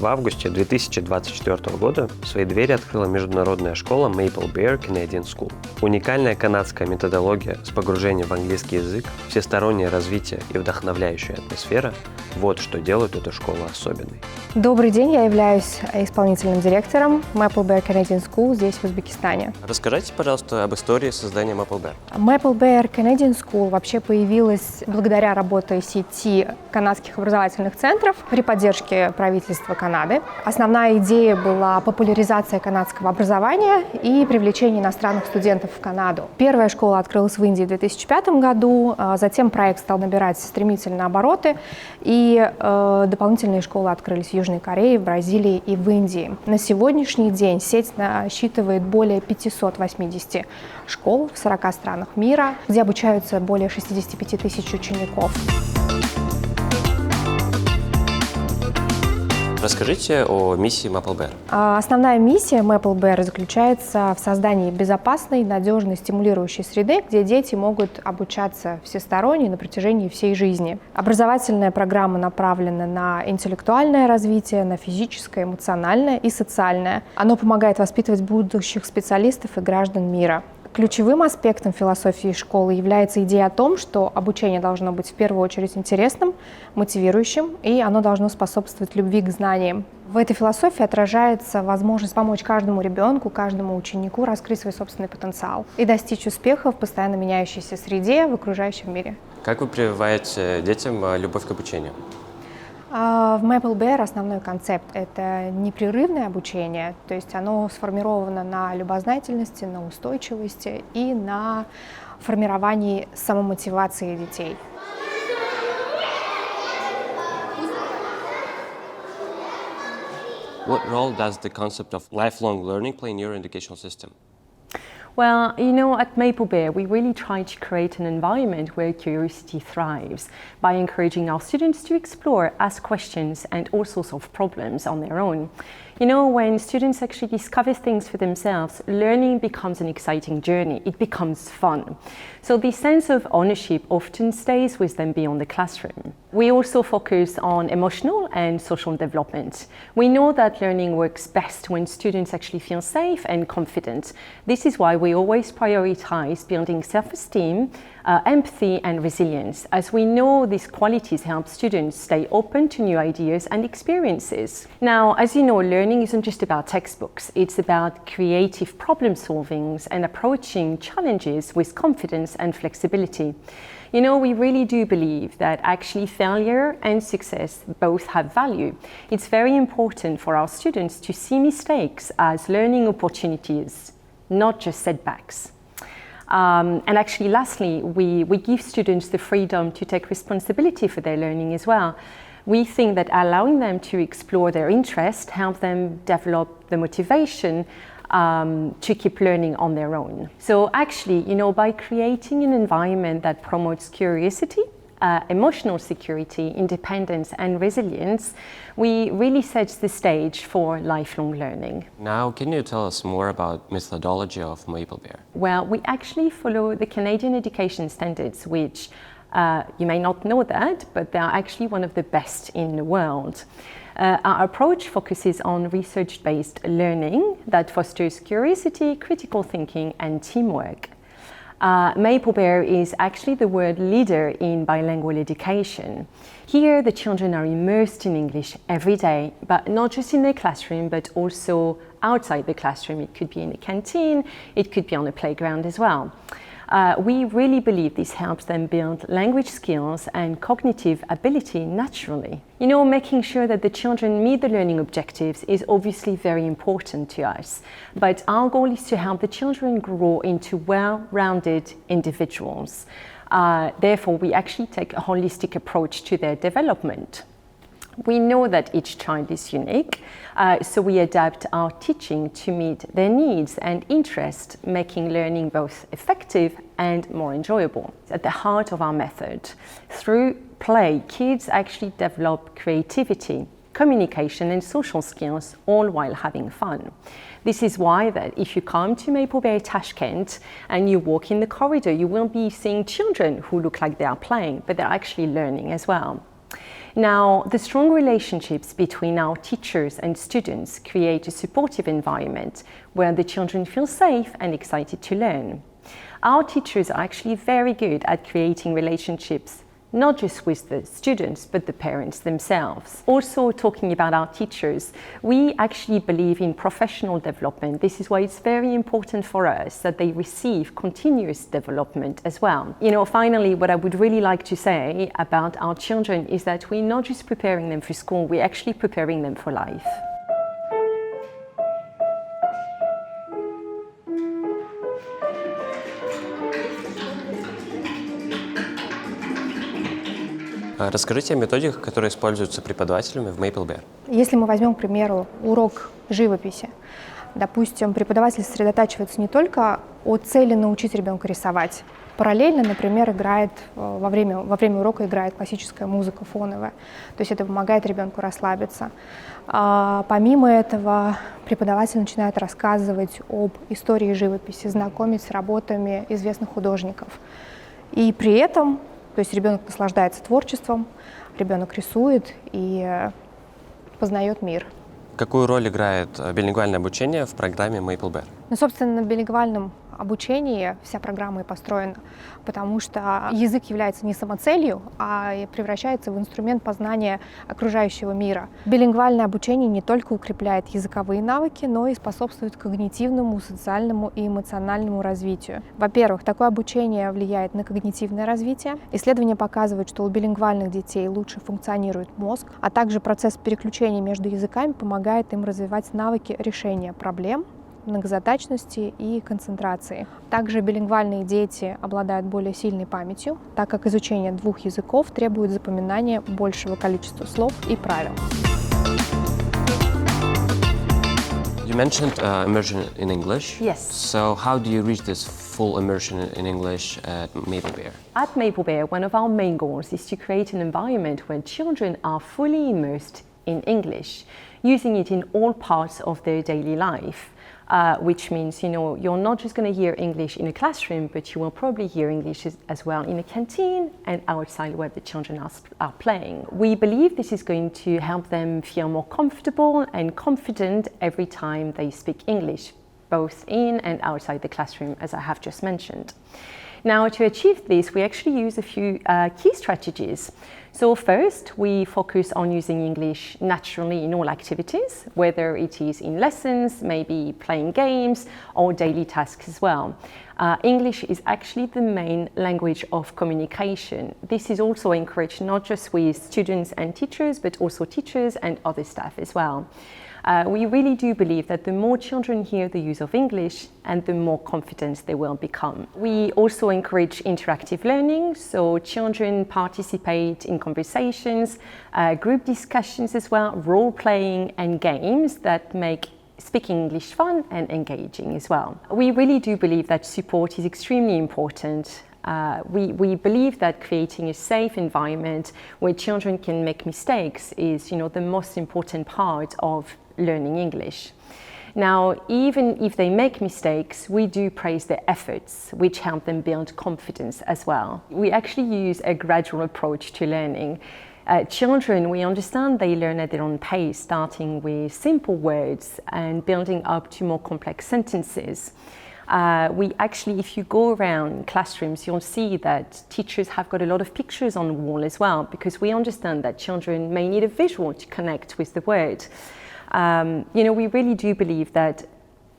В августе 2024 года свои двери открыла международная школа Maple Bear Canadian School. Уникальная канадская методология с погружением в английский язык, всестороннее развитие и вдохновляющая атмосфера – вот что делает эту школу особенной. Добрый день, я являюсь исполнительным директором Maple Bear Canadian School здесь, в Узбекистане. Расскажите, пожалуйста, об истории создания Maple Bear. Maple Bear Canadian School вообще появилась благодаря работе сети канадских образовательных центров при поддержке правительства Канады. Основная идея была популяризация канадского образования и привлечение иностранных студентов в Канаду. Первая школа открылась в Индии в 2005 году, затем проект стал набирать стремительно обороты, и дополнительные школы открылись в Южной Корее, в Бразилии и в Индии. На сегодняшний день сеть насчитывает более 580 школ в 40 странах мира, где обучаются более 65 тысяч учеников. Расскажите о миссии Maple Bear. Основная миссия Maple Bear заключается в создании безопасной, надежной, стимулирующей среды, где дети могут обучаться всесторонне на протяжении всей жизни. Образовательная программа направлена на интеллектуальное развитие, на физическое, эмоциональное и социальное. Оно помогает воспитывать будущих специалистов и граждан мира. Ключевым аспектом философии школы является идея о том, что обучение должно быть в первую очередь интересным, мотивирующим, и оно должно способствовать любви к знаниям. В этой философии отражается возможность помочь каждому ребенку, каждому ученику раскрыть свой собственный потенциал и достичь успеха в постоянно меняющейся среде в окружающем мире. Как вы прививаете детям любовь к обучению? В Maple Bear основной концепт – это непрерывное обучение, то есть оно сформировано на любознательности, на устойчивости и на формировании самомотивации детей. What role does the concept of lifelong learning play in your educational system? Well, at Maple Bear, we really try to create an environment where curiosity thrives by encouraging our students to explore, ask questions, and all sorts of problems on their own. When students actually discover things for themselves, learning becomes an exciting journey. It becomes fun. So the sense of ownership often stays with them beyond the classroom. We also focus on emotional and social development. We know that learning works best when students actually feel safe and confident. This is why we always prioritize building self-esteem, empathy and resilience, as we know these qualities help students stay open to new ideas and experiences. Now, as you know, learning isn't just about textbooks. It's about creative problem solving and approaching challenges with confidence and flexibility. We really do believe that actually failure and success both have value. It's very important for our students to see mistakes as learning opportunities, not just setbacks. And actually, lastly, we give students the freedom to take responsibility for their learning as well. We think that allowing them to explore their interest helps them develop the motivation to keep learning on their own. So actually, by creating an environment that promotes curiosity, emotional security, independence and resilience, we really set the stage for lifelong learning. Now, can you tell us more about methodology of Maple Bear? Well, we actually follow the Canadian education standards, which you may not know that, but they are actually one of the best in the world. Our approach focuses on research-based learning that fosters curiosity, critical thinking and teamwork. Maple Bear is actually the world leader in bilingual education. Here, the children are immersed in English every day, but not just in their classroom, but also outside the classroom. It could be in a canteen, it could be on a playground as well. We really believe this helps them build language skills and cognitive ability naturally. Making sure that the children meet the learning objectives is obviously very important to us, but our goal is to help the children grow into well-rounded individuals. Therefore, we actually take a holistic approach to their development. We know that each child is unique, so we adapt our teaching to meet their needs and interests, making learning both effective and more enjoyable. At the heart of our method, through play, kids actually develop creativity, communication and social skills, all while having fun. This is why that if you come to Maple Bear Tashkent and you walk in the corridor, you will be seeing children who look like they are playing, but they're actually learning as well. Now, the strong relationships between our teachers and students create a supportive environment where the children feel safe and excited to learn. Our teachers are actually very good at creating relationships not just with the students, but the parents themselves. Also, talking about our teachers, we actually believe in professional development. This is why it's very important for us that they receive continuous development as well. Finally, what I would really like to say about our children is that we're not just preparing them for school, we're actually preparing them for life. Расскажите о методиках, которые используются преподавателями в Maple Bear. Если мы возьмем, к примеру, урок живописи, допустим, преподаватель сосредотачивается не только о цели научить ребенка рисовать. Параллельно, например, играет во время урока играет классическая музыка фоновая, то есть это помогает ребенку расслабиться. Помимо этого, преподаватель начинает рассказывать об истории живописи, знакомить с работами известных художников. И при этом, то есть ребенок наслаждается творчеством, ребенок рисует и познает мир. Какую роль играет билингвальное обучение в программе Maple Bear? Собственно, на билингвальном обучении вся программа и построена, потому что язык является не самоцелью, а превращается в инструмент познания окружающего мира. Билингвальное обучение не только укрепляет языковые навыки, но и способствует когнитивному, социальному и эмоциональному развитию. Во-первых, такое обучение влияет на когнитивное развитие. Исследования показывают, что у билингвальных детей лучше функционирует мозг, а также процесс переключения между языками помогает им развивать навыки решения проблем, многозадачности и концентрации. Также билингвальные дети обладают более сильной памятью, так как изучение двух языков требует запоминания большего количества слов и правил. You mentioned immersion in English. Yes. So how do you reach this full immersion in English at Maple Bear? At Maple Bear, one of our main goals is to create an environment where children are fully immersed in English, using it in all parts of their daily life. Which means, you're not just going to hear English in a classroom, but you will probably hear English as well in a canteen and outside where the children are playing. We believe this is going to help them feel more comfortable and confident every time they speak English, both in and outside the classroom, as I have just mentioned. Now, to achieve this, we actually use a few key strategies. So first, we focus on using English naturally in all activities, whether it is in lessons, maybe playing games, or daily tasks as well. English is actually the main language of communication. This is also encouraged not just with students and teachers, but also teachers and other staff as well. We really do believe that the more children hear the use of English, and the more confident they will become. We also encourage interactive learning, so children participate in conversations, group discussions as well, role-playing and games that make speaking English fun and engaging as well. We really do believe that support is extremely important. We believe that creating a safe environment where children can make mistakes is, the most important part of learning English. Now, even if they make mistakes, we do praise their efforts, which help them build confidence as well. We actually use a gradual approach to learning. Children, we understand they learn at their own pace, starting with simple words and building up to more complex sentences. We actually, if you go around classrooms, you'll see that teachers have got a lot of pictures on the wall as well, because we understand that children may need a visual to connect with the word. We really do believe that,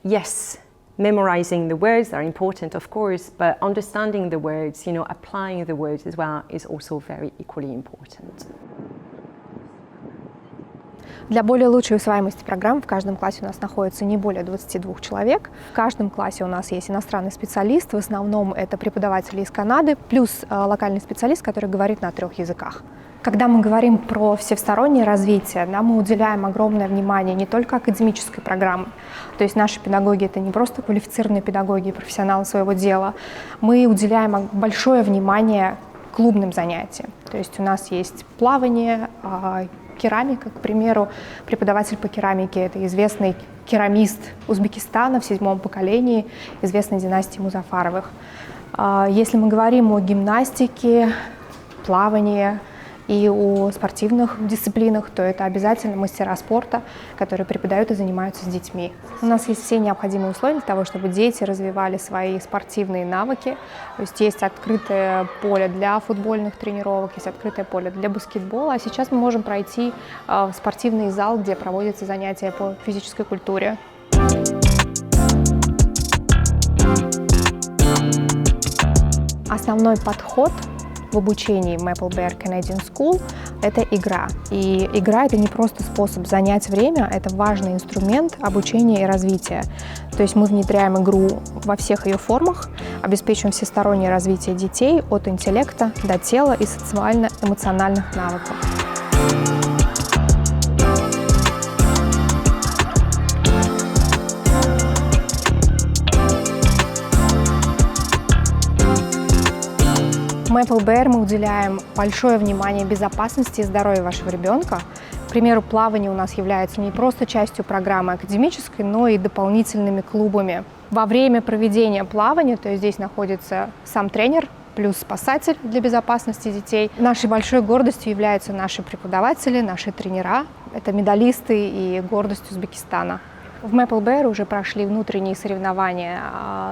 yes, memorizing the words are important, of course, but understanding the words, applying the words as well is also very equally important. Для более лучшей усваиваемости программ в каждом классе у нас находится не более 22 человек. В каждом классе у нас есть иностранный специалист, в основном это преподаватели из Канады, плюс локальный специалист, который говорит на 3 языках. Когда мы говорим про всестороннее развитие, мы уделяем огромное внимание не только академической программе, то есть наши педагоги — это не просто квалифицированные педагоги и профессионалы своего дела, мы уделяем большое внимание клубным занятиям. То есть у нас есть плавание, керамика, к примеру, преподаватель по керамике — это известный керамист Узбекистана в 7-м поколении, известной династии Музафаровых. Если мы говорим о гимнастике, плавании и о спортивных дисциплинах, то это обязательно мастера спорта, которые преподают и занимаются с детьми. У нас есть все необходимые условия для того, чтобы дети развивали свои спортивные навыки. То есть открытое поле для футбольных тренировок, есть открытое поле для баскетбола. А сейчас мы можем пройти в спортивный зал, где проводятся занятия по физической культуре. Основной подход в обучении Maple Bear Canadian School – это игра. И игра – это не просто способ занять время, это важный инструмент обучения и развития. То есть мы внедряем игру во всех ее формах, обеспечиваем всестороннее развитие детей от интеллекта до тела и социально-эмоциональных навыков. В Maple Bear мы уделяем большое внимание безопасности и здоровью вашего ребенка. К примеру, плавание у нас является не просто частью программы академической, но и дополнительными клубами. Во время проведения плавания, то есть здесь находится сам тренер, плюс спасатель для безопасности детей. Нашей большой гордостью являются наши преподаватели, наши тренера. Это медалисты и гордость Узбекистана. В Maple Bear уже прошли внутренние соревнования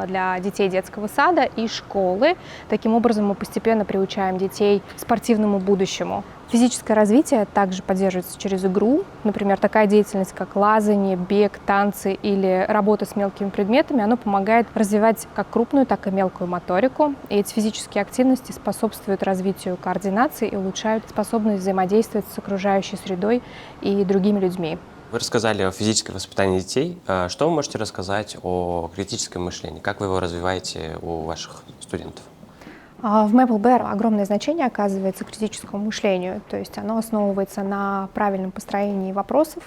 для детей детского сада и школы. Таким образом, мы постепенно приучаем детей к спортивному будущему. Физическое развитие также поддерживается через игру. Например, такая деятельность, как лазание, бег, танцы или работа с мелкими предметами, она помогает развивать как крупную, так и мелкую моторику. И эти физические активности способствуют развитию координации и улучшают способность взаимодействовать с окружающей средой и другими людьми. Вы рассказали о физическом воспитании детей. Что вы можете рассказать о критическом мышлении? Как вы его развиваете у ваших студентов? В Maple Bear огромное значение оказывается критическому мышлению, то есть оно основывается на правильном построении вопросов.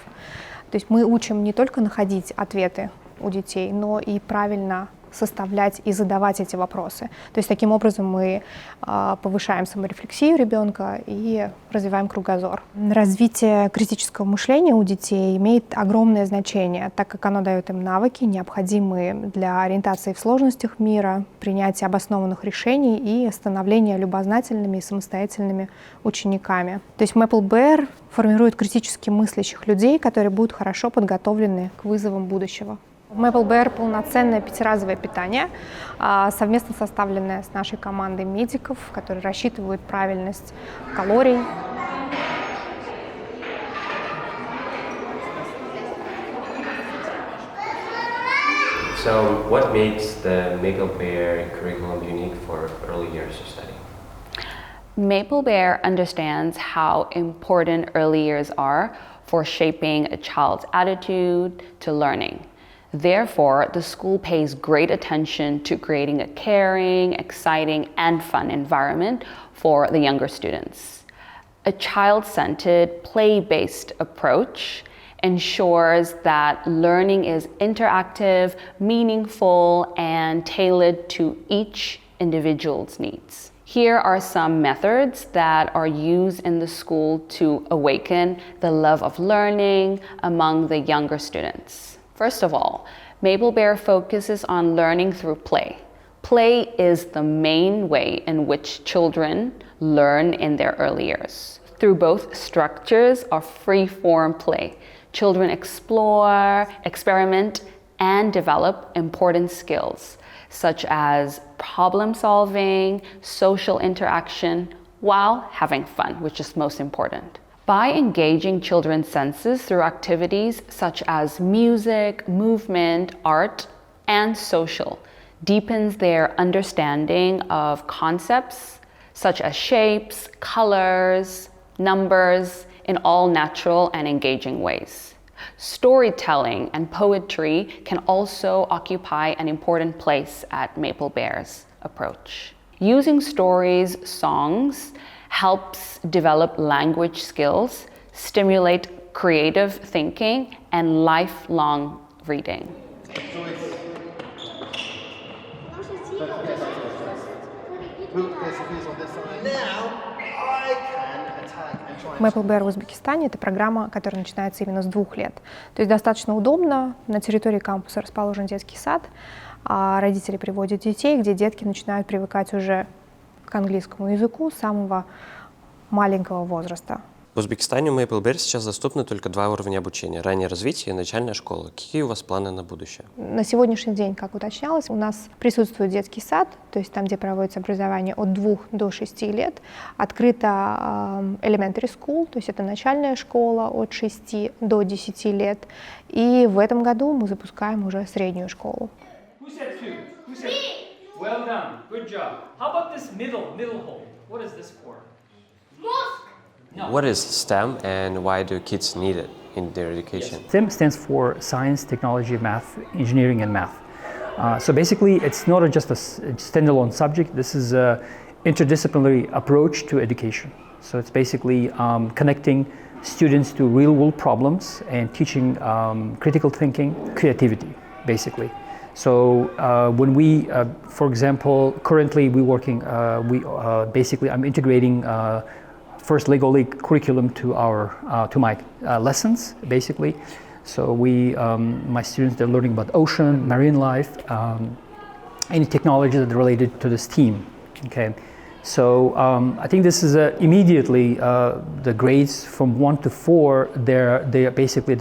То есть мы учим не только находить ответы у детей, но и правильно составлять и задавать эти вопросы. То есть таким образом мы повышаем саморефлексию ребенка и развиваем кругозор. Развитие критического мышления у детей имеет огромное значение, так как оно дает им навыки, необходимые для ориентации в сложностях мира, принятия обоснованных решений и становления любознательными и самостоятельными учениками. То есть Maple Bear формирует критически мыслящих людей, которые будут хорошо подготовлены к вызовам будущего. В Maple Bear полноценное пятиразовое питание, совместно составленное с нашей командой медиков, которые рассчитывают правильность калорий. So, what makes the Maple Bear curriculum unique for early years of study? Maple Bear understands how important early years are for shaping a child's attitude to learning. Therefore, the school pays great attention to creating a caring, exciting, and fun environment for the younger students. A child-centered, play-based approach ensures that learning is interactive, meaningful, and tailored to each individual's needs. Here are some methods that are used in the school to awaken the love of learning among the younger students. First of all, Maple Bear focuses on learning through play. Play is the main way in which children learn in their early years. Through both structures of free-form play, children explore, experiment, and develop important skills, such as problem solving, social interaction, while having fun, which is most important. By engaging children's senses through activities such as music, movement, art, and social, deepens their understanding of concepts such as shapes, colors, numbers, in all natural and engaging ways. Storytelling and poetry can also occupy an important place at Maple Bear's approach. Using stories, songs, helps develop language skills, stimulate creative thinking, and lifelong reading. Maple Bear в Узбекистане – это программа, которая начинается именно с 2 лет. То есть достаточно удобно. На территории кампуса расположен детский сад, а родители приводят детей, где детки начинают привыкать уже к английскому языку с самого маленького возраста. В Узбекистане у Maple Bear сейчас доступны только 2 уровня обучения – раннее развитие и начальная школа. Какие у вас планы на будущее? На сегодняшний день, как уточнялось, у нас присутствует детский сад, то есть там, где проводится образование от 2 до 6 лет. Открыта elementary school, то есть это начальная школа от 6 до 10 лет. И в этом году мы запускаем уже среднюю школу. Well done. Good job. How about this middle hole? What is this for? What is STEM and why do kids need it in their education? STEM stands for science, technology, math, engineering, and math. So basically, it's not just a standalone subject. This is an interdisciplinary approach to education. So it's basically connecting students to real-world problems and teaching critical thinking, creativity, basically. So when we, for example, currently we're working, basically I'm integrating first Lego League curriculum to my lessons, basically. So my students, they're learning about ocean, marine life, any technology that are related to this theme, okay? So I think this is immediately the grades from 1 to 4, they're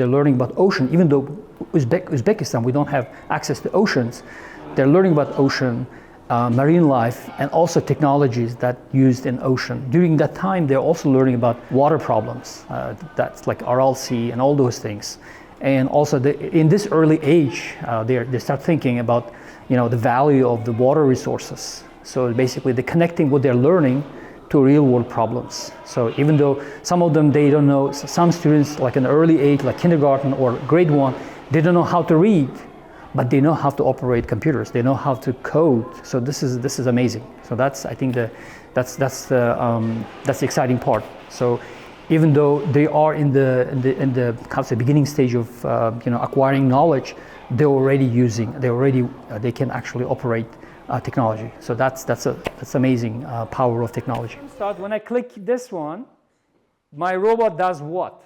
learning about ocean, even though Uzbekistan, we don't have access to oceans. They're learning about ocean, marine life, and also technologies that used in ocean. During that time, they're also learning about water problems, that's like Aral Sea and all those things. And also in this early age, they start thinking about, the value of the water resources. So basically, they're connecting what they're learning to real-world problems. So even though some of them, they don't know, some students like in the early age, like kindergarten or grade 1, they don't know how to read, but they know how to operate computers. They know how to code. So this is amazing. So that's, I think, that's the exciting part. So even though they are in the kind of beginning stage of acquiring knowledge, they can actually operate technology. So that's amazing power of technology. When I click this one, my robot does what?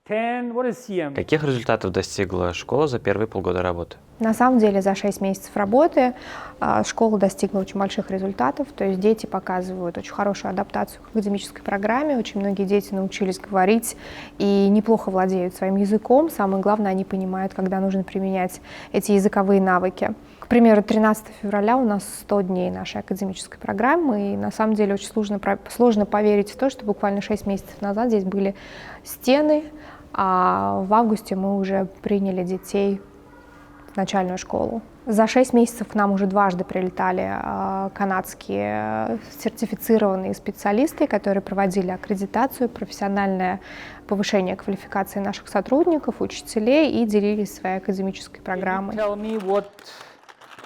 10, what is CM? Каких результатов достигла школа за первые полгода работы? На самом деле за 6 месяцев работы школа достигла очень больших результатов, то есть дети показывают очень хорошую адаптацию к академической программе, очень многие дети научились говорить и неплохо владеют своим языком, самое главное, они понимают, когда нужно применять эти языковые навыки. К примеру, 13 февраля у нас 100 дней нашей академической программы, и на самом деле очень сложно поверить в то, что буквально 6 месяцев назад здесь были стены, а в августе мы уже приняли детей в начальную школу. За 6 месяцев к нам уже дважды прилетали канадские сертифицированные специалисты, которые проводили аккредитацию, профессиональное повышение квалификации наших сотрудников, учителей и делились своей академической программой. Tell me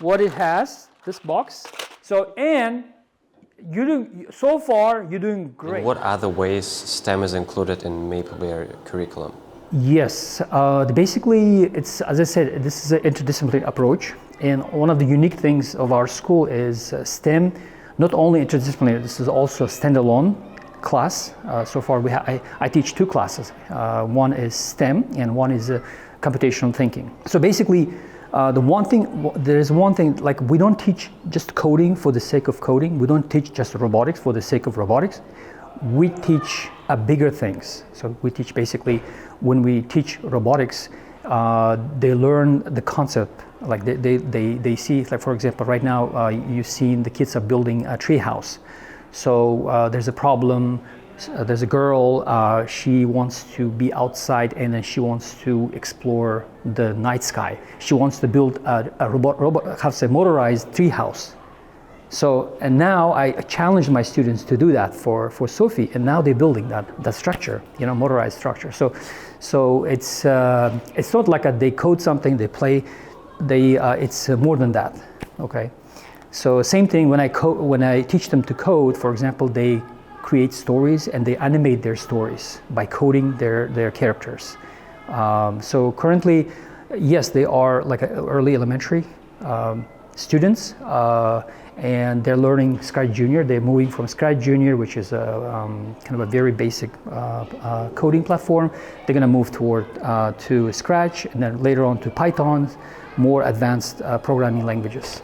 what it has, this box. So you're doing great. What other ways STEM is included in Maple Bear curriculum? Yes, basically, it's, as I said, this is an interdisciplinary approach, and one of the unique things of our school is STEM, not only interdisciplinary, this is also a standalone class. So far, I teach 2 classes. One is STEM, and one is computational thinking. So basically, there is one thing, like we don't teach just coding for the sake of coding. We don't teach just robotics for the sake of robotics. We teach bigger things. So we teach basically, when we teach robotics, they learn the concept. Like they see, like for example, right now you've seen the kids are building a tree house. So there's a problem. There's a girl, she wants to be outside and then she wants to explore the night sky. She wants to build a motorized tree house. So, and now I challenged my students to do that for Sophie, and now they're building that structure, motorized structure. So it's not like they code something, they play, it's more than that, okay? So same thing when I teach them to code, for example, they create stories and they animate their stories by coding their characters. So currently, yes, they are like early elementary students, and they're learning Scratch Junior. They're moving from Scratch Junior, which is kind of a very basic coding platform. They're going to move toward to Scratch, and then later on to Python, more advanced programming languages.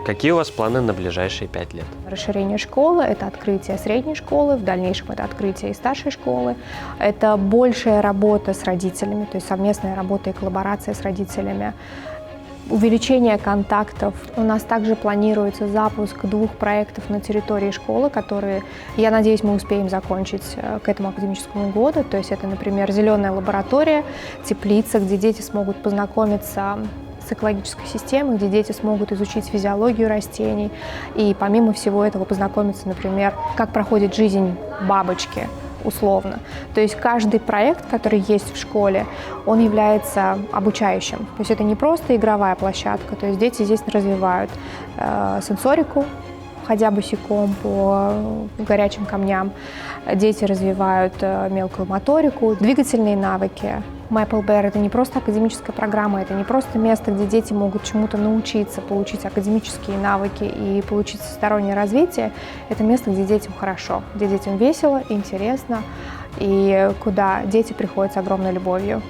Какие у вас планы на ближайшие 5 лет? Расширение школы – это открытие средней школы, в дальнейшем это открытие и старшей школы. Это большая работа с родителями, то есть совместная работа и коллаборация с родителями. Увеличение контактов. У нас также планируется запуск 2 проектов на территории школы, которые, я надеюсь, мы успеем закончить к этому академическому году. То есть это, например, зеленая лаборатория, теплица, где дети смогут познакомиться с экологической системой, где дети смогут изучить физиологию растений и, помимо всего этого, познакомиться, например, как проходит жизнь бабочки, условно. То есть каждый проект, который есть в школе, он является обучающим. То есть это не просто игровая площадка, то есть дети здесь развивают сенсорику, ходя босиком по горячим камням. Дети развивают мелкую моторику, двигательные навыки. MapleBear — это не просто академическая программа, это не просто место, где дети могут чему-то научиться, получить академические навыки и получить всестороннее развитие. Это место, где детям хорошо, где детям весело, интересно и куда дети приходят с огромной любовью.